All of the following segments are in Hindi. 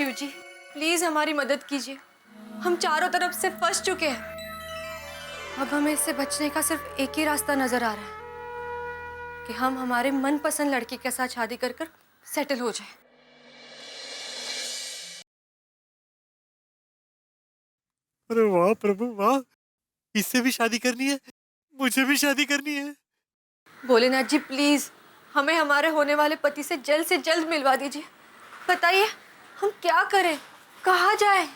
शिव जी, प्लीज हमारी मदद कीजिए। हम चारों तरफ से फंस चुके हैं। अब हमें इससे बचने का सिर्फ एक ही रास्ता नजर आ रहा है कि हम हमारे मनपसंद लड़के के साथ शादी कर कर सेटल हो जाए। अरे वाह प्रभु वाह, इससे भी शादी करनी है, मुझे भी शादी करनी है। भोलेनाथ जी प्लीज हमें हमारे होने वाले पति से जल्द मिलवा दीजिए। बताइए हम क्या करें, कहाँ जाएं?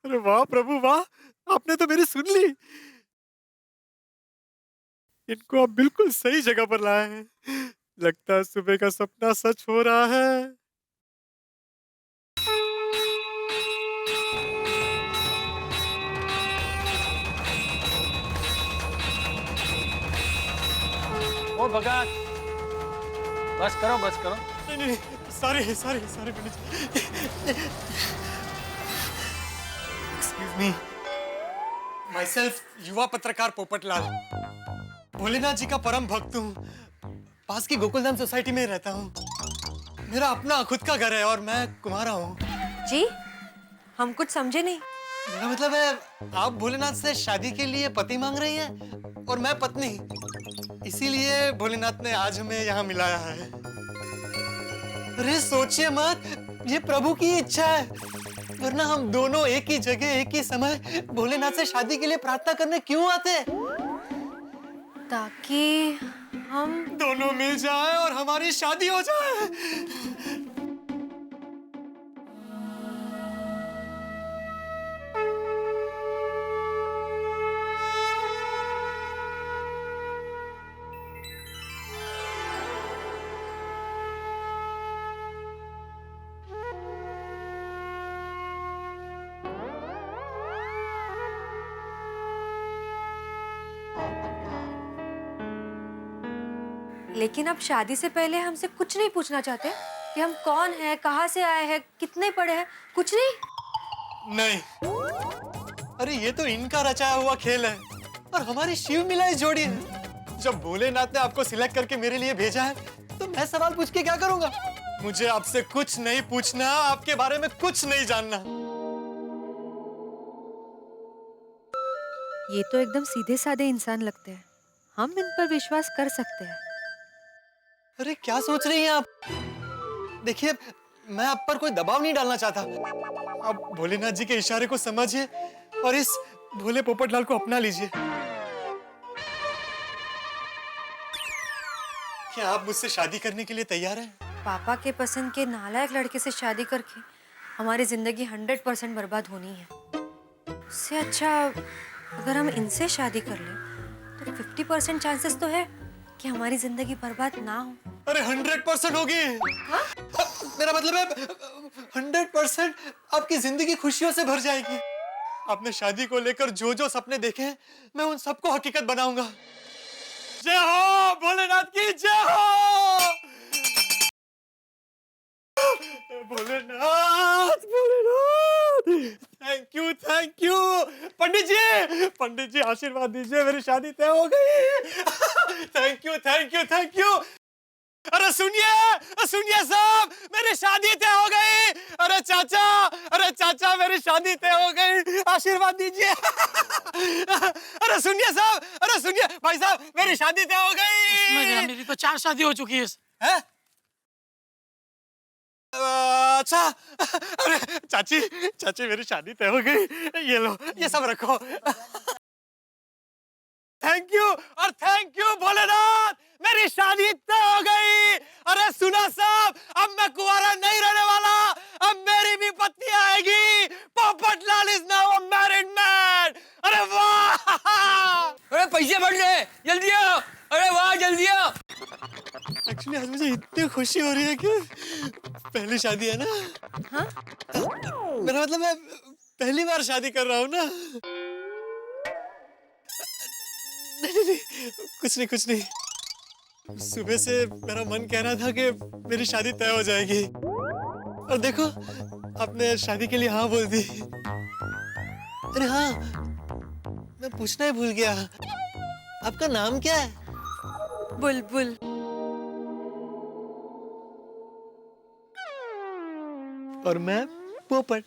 अरे वाह प्रभु वाह, आपने तो मेरी सुन ली। इनको आप बिल्कुल सही जगह पर लाए हैं। लगता है सुबह का सपना सच हो रहा है। ओ भगत, बस करो बस करो। नहीं नहीं, sorry sorry sorry Pandit ji. Excuse me, my self युवा पत्रकार पोपटलाल, भोलेनाथ जी का परम भक्त हूँ। पास की गोकुलधाम सोसाइटी में रहता हूँ। मेरा अपना खुद का घर है और मैं कुंवारा हूँ। जी हम कुछ समझे नहीं। मेरा मतलब है आप भोलेनाथ से शादी के लिए पति मांग रही हैं और मैं पत्नी। इसीलिए भोलेनाथ ने आज हमें यहाँ मिलाया है। अरे सोचिए मत, ये प्रभु की इच्छा है, वरना हम दोनों एक ही जगह एक ही समय भोलेनाथ से शादी के लिए प्रार्थना करने क्यों आते? ताकि हम दोनों मिल जाए और हमारी शादी हो जाए। लेकिन अब शादी से पहले हमसे कुछ नहीं पूछना चाहते कि हम कौन हैं, कहाँ से आए हैं, कितने पढ़े हैं, कुछ नहीं। नहीं, अरे ये तो इनका रचाया हुआ खेल है और हमारी शिव मिलाई जोड़ी है। जब भोलेनाथ ने आपको सिलेक्ट करके मेरे लिए भेजा है तो मैं सवाल पूछ के क्या करूंगा? मुझे आपसे कुछ नहीं पूछना, आपके बारे में कुछ नहीं जानना। ये तो एकदम सीधे साधे इंसान लगते हैं, हम इन पर विश्वास कर सकते हैं। अरे क्या सोच रही हैं आप? देखिए, मैं आप पर कोई दबाव नहीं डालना चाहता। आप भोलेनाथ जी के इशारे को समझिए और इस भोले पोपटलाल को अपना लीजिए। क्या आप मुझसे शादी करने के लिए तैयार हैं? पापा के पसंद के नालायक लड़के से शादी करके हमारी जिंदगी 100% बर्बाद होनी है। उससे अच्छा अगर हम इनसे शादी कर लें तो 50% चांसेस तो है कि हमारी जिंदगी बर्बाद ना हो। अरे 100% होगी। हाँ? मेरा मतलब है 100% आपकी जिंदगी खुशियों से भर जाएगी। आपने शादी को लेकर जो जो सपने देखे हैं, मैं उन सबको हकीकत बनाऊंगा। जय हो भोलेनाथ की जय हो। भोलेनाथ भोलेनाथ, थैंक यू पंडित जी आशीर्वाद दीजिए, मेरी शादी तय हो गई। Thank you. अरे सुनिए साहब, मेरी शादी तय हो गई। अरे चाचा मेरी शादी तय हो गई, आशीर्वाद दीजिए। अरे सुनिए भाई साहब, मेरी शादी तय हो गई। मेरी तो 4 शादी हो चुकी है। अच्छा, अरे चाची मेरी शादी तय हो गई। ये लो, ये सब रखो। थैंक यू भोलेनाथ, मेरी शादी तय हो गई। अरे सुना साहब, अब मैं कुंवारा नहीं रहने वाला, अब मेरी भी पत्नी आएगी। Popatlal is now a married man. अरे वाह! अरे पैसे बढ़ गए, जल्दी आओ। अरे वाह, जल्दी आओ। एक्चुअली आज मुझे इतनी खुशी हो रही है कि पहली शादी है ना। हाँ? मेरा मतलब मैं पहली बार शादी कर रहा हूँ ना। नहीं, कुछ नहीं। सुबह से मेरा मन कह रहा था कि मेरी शादी तय हो जाएगी और देखो, आपने शादी के लिए हाँ बोल दी। अरे हाँ, मैं पूछना ही भूल गया, आपका नाम क्या है? बुलबुल। और मैं पोपट।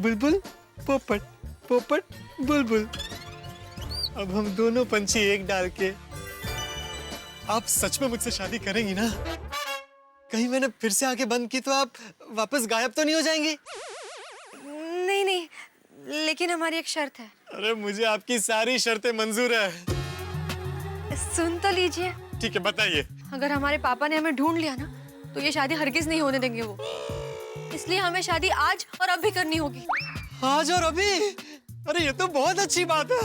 बुलबुल पोपट, पोपट बुलबुल। अब हम दोनों पंछी एक डाल के, आप सच में मुझसे शादी करेंगी ना? कहीं मैंने फिर से आंखें बंद की तो आप वापस गायब तो नहीं हो जाएंगी? नहीं नहीं, लेकिन हमारी एक शर्त है। अरे मुझे आपकी सारी शर्तें मंजूर है। सुन तो लीजिए। ठीक है, बताइए। अगर हमारे पापा ने हमें ढूंढ लिया ना, तो ये शादी हरगिज नहीं होने देंगे वो। इसलिए हमें शादी आज और अभी करनी होगी। आज और अभी? अरे ये तो बहुत अच्छी बात है।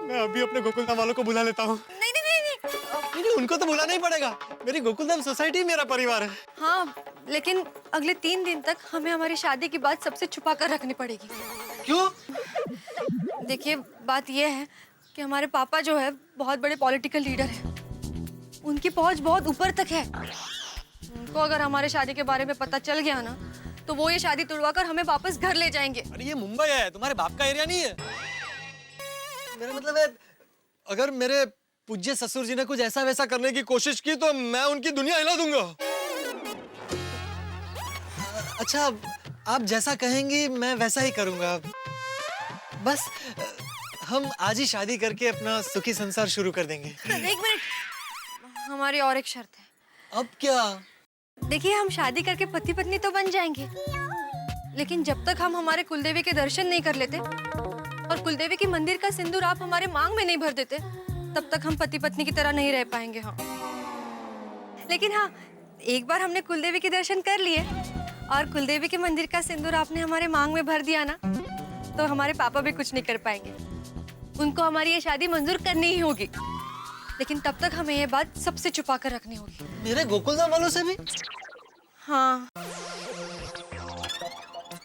मैं अभी अपने गोकुलधाम वालों को बुला लेता हूँ। नहीं नहीं नहीं नहीं। नहीं, उनको तो बुलाना ही पड़ेगा। मेरी गोकुलधाम सोसाइटी मेरा परिवार है। हाँ, लेकिन अगले 3 दिन तक हमें हमारी शादी की बात सबसे छुपा कर रखनी पड़ेगी। क्यों? देखिए, बात यह है कि हमारे पापा जो है बहुत बड़े पॉलिटिकल लीडर हैं। उनकी पहुंच बहुत ऊपर तक है। उनको अगर हमारे शादी के बारे में पता चल गया ना, तो वो ये शादी तुड़वाकर हमें वापस घर ले जाएंगे। अरे ये मुंबई है, तुम्हारे बाप का एरिया नहीं है। मेरा मतलब है, अगर मेरे पूज्य ससुर जी ने कुछ ऐसा वैसा करने की कोशिश की तो मैं उनकी दुनिया हिला दूंगा। अच्छा, आप जैसा कहेंगी मैं वैसा ही करूंगा। बस हम आज ही शादी करके अपना सुखी संसार शुरू कर देंगे। 1 मिनट, हमारी और एक शर्त है। अब क्या? देखिए, हम शादी करके पति पत्नी तो बन जाएंगे, लेकिन जब तक हम हमारे कुलदेवी के दर्शन नहीं कर लेते और कुलदेवी के मंदिर का सिंदूर आप हमारे मांग में नहीं भर देते, तब तक हम पति पत्नी की तरह नहीं रह पाएंगे। हाँ, लेकिन हाँ, एक बार हमने कुलदेवी के दर्शन कर लिए और कुलदेवी के मंदिर का सिंदूर आपने हमारे मांग में भर दिया ना, तो हमारे पापा भी कुछ नहीं कर पाएंगे। उनको हमारी ये शादी मंजूर करनी ही होगी, लेकिन तब तक हमें ये बात सबसे छुपा कर रखनी होगी। मेरे गोकुलधाम वालों से भी? हाँ,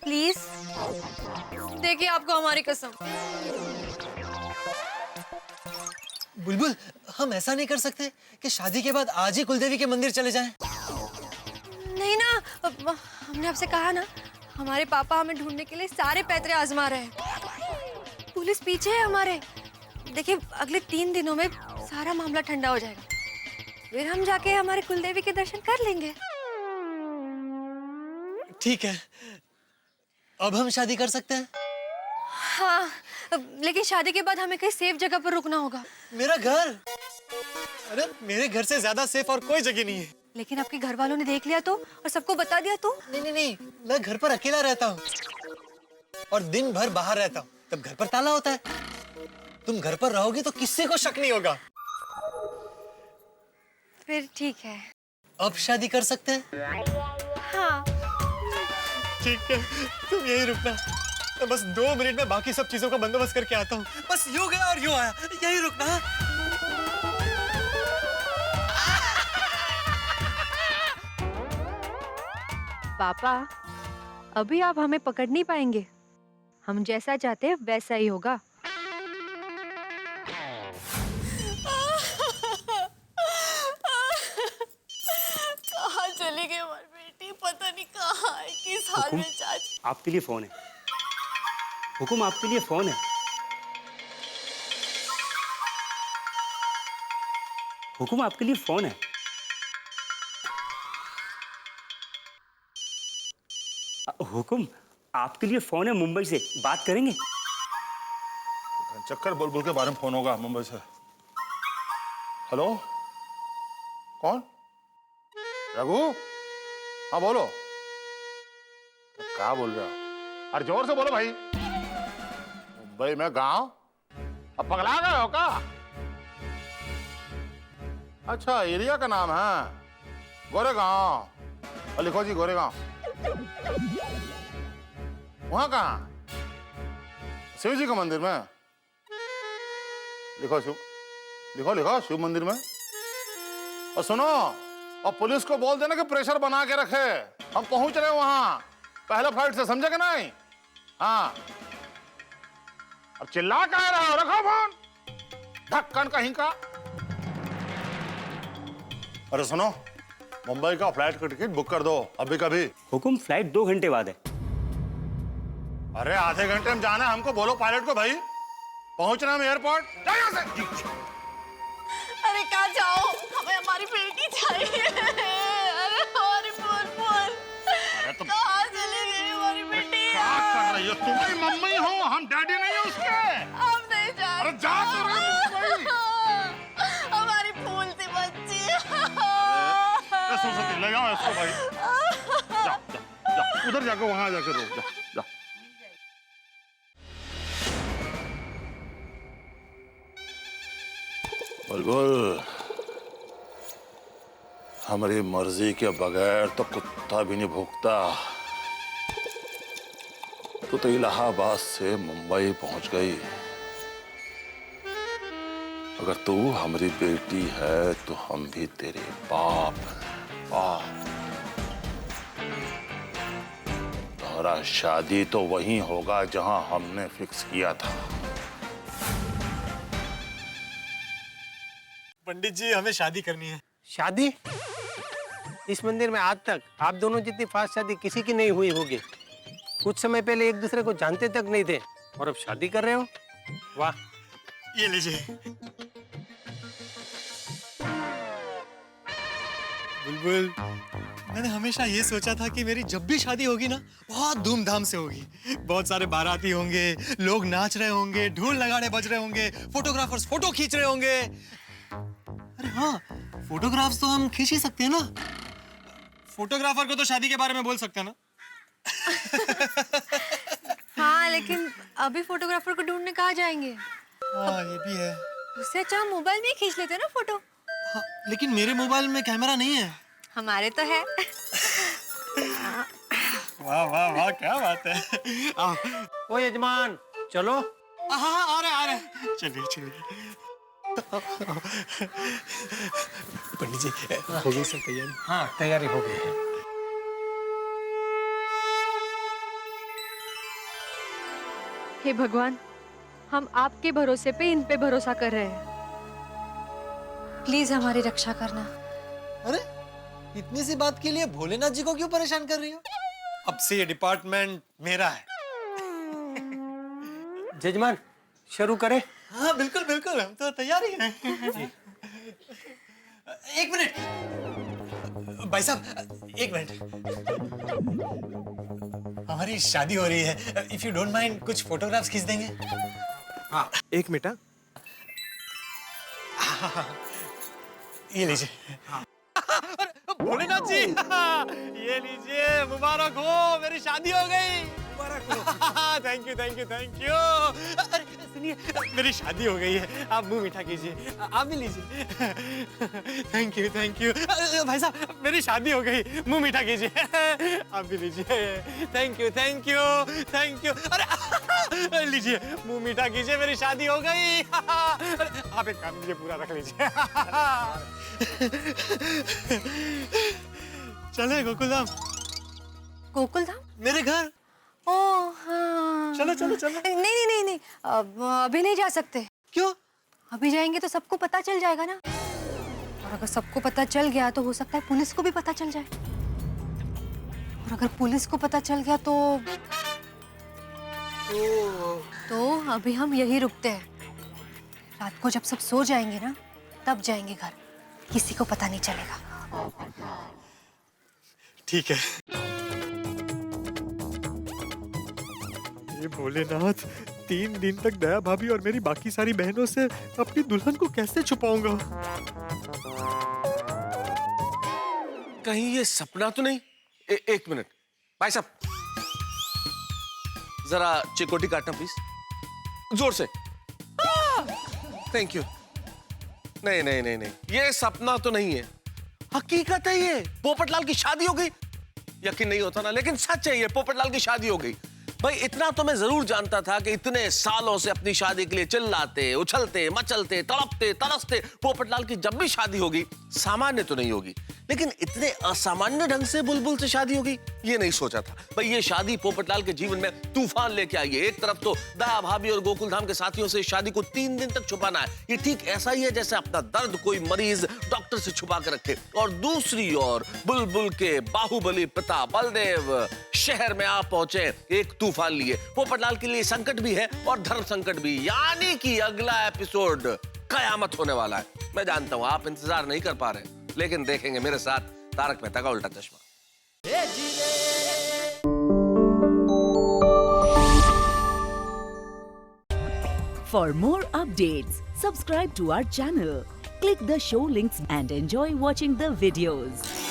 प्लीज, देखिए आपको हमारी कसम। बुलबुल, हम ऐसा नहीं कर सकते कि शादी के बाद आज ही कुलदेवी के मंदिर चले जाएं? नहीं ना, हमने आपसे कहा ना, हमारे पापा हमें ढूंढने के लिए सारे पैतरे आजमा रहे हैं। पुलिस पीछे है हमारे। देखिए, अगले 3 दिनों में सारा मामला ठंडा हो जाएगा, फिर हम जाके हमारे कुलदेवी के दर्शन कर लेंगे। ठीक है, अब हम शादी कर सकते हैं? हाँ, लेकिन शादी के बाद हमें कहीं सेफ जगह पर रुकना होगा। मेरा घर? अरे मेरे घर से ज्यादा सेफ और कोई जगह नहीं है। लेकिन आपके घर वालों ने देख लिया तो, और सबको बता दिया तो? नहीं नहीं नहीं, मैं घर पर अकेला रहता हूँ और दिन भर बाहर रहता हूँ, तब घर पर ताला होता है। तुम घर पर रहोगी तो किसी को शक नहीं होगा। फिर ठीक है, अब शादी कर सकते हैं? हाँ। ठीक है, तुम यही रुकना, मैं बस 2 मिनट में बाकी सब चीजों का बंदोबस्त करके आता हूँ। बस यूं गया और यूं आया, यही रुकना। पापा, अभी आप हमें पकड़ नहीं पाएंगे। हम जैसा चाहते हैं वैसा ही होगा। कहाँ चली गई हमारी बेटी, पता नहीं कहाँ है, किस हाल में चाची। आपके लिए फोन है। हुकुम, आपके लिए फोन है। हुकुम, आपके लिए फोन है। हुकुम, आपके लिए फोन है मुंबई से, बात करेंगे? चक्कर बुलबुल के बारे में फोन होगा मुंबई से। हेलो, कौन? रघु? हाँ बोलो। क्या बोल रहे हो? अरे जोर से बोलो भाई। मुंबई में गांव? अब पगला गए हो क्या? अच्छा, एरिया का नाम है गोरेगांव। लिखो जी, गोरेगांव। वहां कहाँ? शिव जी के मंदिर में? लिखो शिव, लिखो लिखो शिव मंदिर में। और सुनो, और पुलिस को बोल देना कि प्रेशर बना के रखे, हम पहुंच रहे हैं वहां पहले फ्लाइट से, समझे कि नहीं? हाँ, अब चिल्ला कह रहे हो? रखो फोन, ढक्कन कहीं का। अरे सुनो, मुंबई का फ्लाइट का टिकट बुक कर दो अभी कभी। हुकुम, फ्लाइट 2 घंटे बाद है। अरे आधे घंटे में जाना है हमको, बोलो पायलट को भाई। पहुंचना है एयरपोर्ट। अरे लेकर जाओ, हमें हमारी बेटी चाहिए। अरे हमारी बुलबुल कहाँ चली गई हमारी बेटी? क्या कर रही हो? तुम्हारी मम्मी हो, हम डैडी नहीं है उसके। हम नहीं जा अरे जा तो रही हो हमारी फूल सी बच्ची। सरस्वती ले जाओ इसको भाई। जा, जा, जा, उधर जाकर वहां जाकर रोक, जा, जा। बुलबुल, हमारी मर्जी के बगैर तो कुत्ता भी नहीं भौंकता। तू तो इलाहाबाद से मुंबई पहुंच गई। अगर तू हमारी बेटी है तो हम भी तेरे बाप तुम्हारा शादी तो वहीं होगा जहां हमने फिक्स किया था। पंडित जी हमें शादी करनी है। शादी? इस मंदिर में आज तक आप दोनों जितनी फास्ट शादी किसी की नहीं हुई होगी। कुछ समय पहले एक दूसरे को जानते तक नहीं थे और अब शादी कर रहे हो। वाह। ये लीजिए। बुलबुल, मैंने हमेशा ये सोचा था कि मेरी जब भी शादी होगी ना, बहुत धूमधाम से होगी। बहुत सारे बाराती होंगे, लोग नाच रहे होंगे, ढोल नगाड़े बज रहे होंगे, फोटोग्राफर्स फोटो खींच रहे होंगे। अरे हाँ, फोटोग्राफ्स तो हम खींच ही सकते हैं ना। फोटोग्राफर को तो शादी के बारे में बोल सकते हैं ना। हाँ, लेकिन अभी फोटोग्राफर को ढूंढने कहाँ जाएंगे? हाँ, ये भी है। उससे अच्छा हम मोबाइल में ही खींच लेते हैं ना फोटो। हाँ, लेकिन मेरे मोबाइल में कैमरा नहीं है। हमारे तो है। वाह वाह वाह, क्या बात है। आओ। ओ यजमान, चलो। हाँ, आ रहे। चलिए चलिए। पंडित जी, हो गई सब तैयारी? हाँ, तैयारी हो गई है। हे भगवान, हम आपके भरोसे पे इन पे भरोसा कर रहे हैं। प्लीज हमारी रक्षा करना। अरे, इतनी सी बात के लिए भोलेनाथ जी को क्यों परेशान कर रही हो? अब से ये डिपार्टमेंट मेरा है। जजमान, शुरू करें? हाँ, बिल्कुल बिल्कुल, हम तो तैयार ही हैं। एक मिनट भाई साहब, एक मिनट। हमारी शादी हो रही है, इफ यू डोंट माइंड कुछ फोटोग्राफ्स खींच देंगे? हाँ, एक मिनट। ये लीजिए। भोलेनाथ जी, ये लीजिए, मुबारक हो, मेरी शादी हो गई। मुबारक हो। Thank you thank you thank you. अरे सुनिए, मेरी शादी हो गई है, आप मुंह मीठा कीजिए। आप भी लीजिए। Thank you. भाई साहब, मेरी शादी हो गई, मुंह मीठा कीजिए। आप भी लीजिए। Thank you. अरे लीजिए, मुंह मीठा कीजिए, मेरी शादी हो गई। अरे आप एक काम कीजिए, पूरा रख लीजिए। चले गोकुलधाम। गोकुलधाम? मेरे घर। ओह हाँ। चलो। नहीं, अभी नहीं जा सकते। क्यों? अभी जाएंगे तो सबको पता चल जाएगा ना, और अगर सबको पता चल गया तो हो सकता है पुलिस को भी पता चल जाए, और अगर पुलिस को पता चल गया तो अभी हम यही रुकते हैं। रात को जब सब सो जाएंगे ना, तब जाएंगे घर, किसी को पता नहीं चलेगा। ठीक है। ये भोलेनाथ, 3 दिन तक दया भाभी और मेरी बाकी सारी बहनों से अपनी दुल्हन को कैसे छुपाऊंगा? कहीं ये सपना तो नहीं? एक मिनट भाई साहब, जरा चिकोटी काटना प्लीज, जोर से। Thank you. नहीं, ये सपना तो नहीं है, हकीकत है। ये पोपटलाल की शादी हो गई। यकीन नहीं होता ना, लेकिन सच है, ये पोपटलाल की शादी हो गई। भाई इतना तो मैं जरूर जानता था कि इतने सालों से अपनी शादी के लिए चिल्लाते, उछलते, मचलते, तड़पते, तरसते पोपटलाल की जब भी शादी होगी, सामान्य तो नहीं होगी, लेकिन इतने असामान्य ढंग से बुलबुल से शादी होगी, ये नहीं सोचा था। भाई ये शादी पोपटलाल के जीवन में तूफान लेके आई है। एक तरफ तो दया भाभी और गोकुलधाम के साथियों से इस शादी को 3 दिन तक छुपाना है। ये ठीक ऐसा ही है जैसे अपना दर्द कोई मरीज डॉक्टर से छुपा कर रखे। और दूसरी ओर बुलबुल के बाहुबली पिता बलदेव शहर में आ पहुंचे एक तूफान लिए। पोपटलाल के लिए संकट भी है और धर्म संकट भी, यानी कि अगला एपिसोड कयामत होने वाला है। मैं जानता हूं आप इंतजार नहीं कर पा रहे, लेकिन देखेंगे मेरे साथ तारक मेहता का उल्टा चश्मा। For more updates, subscribe to our channel, click the show links and enjoy watching the videos.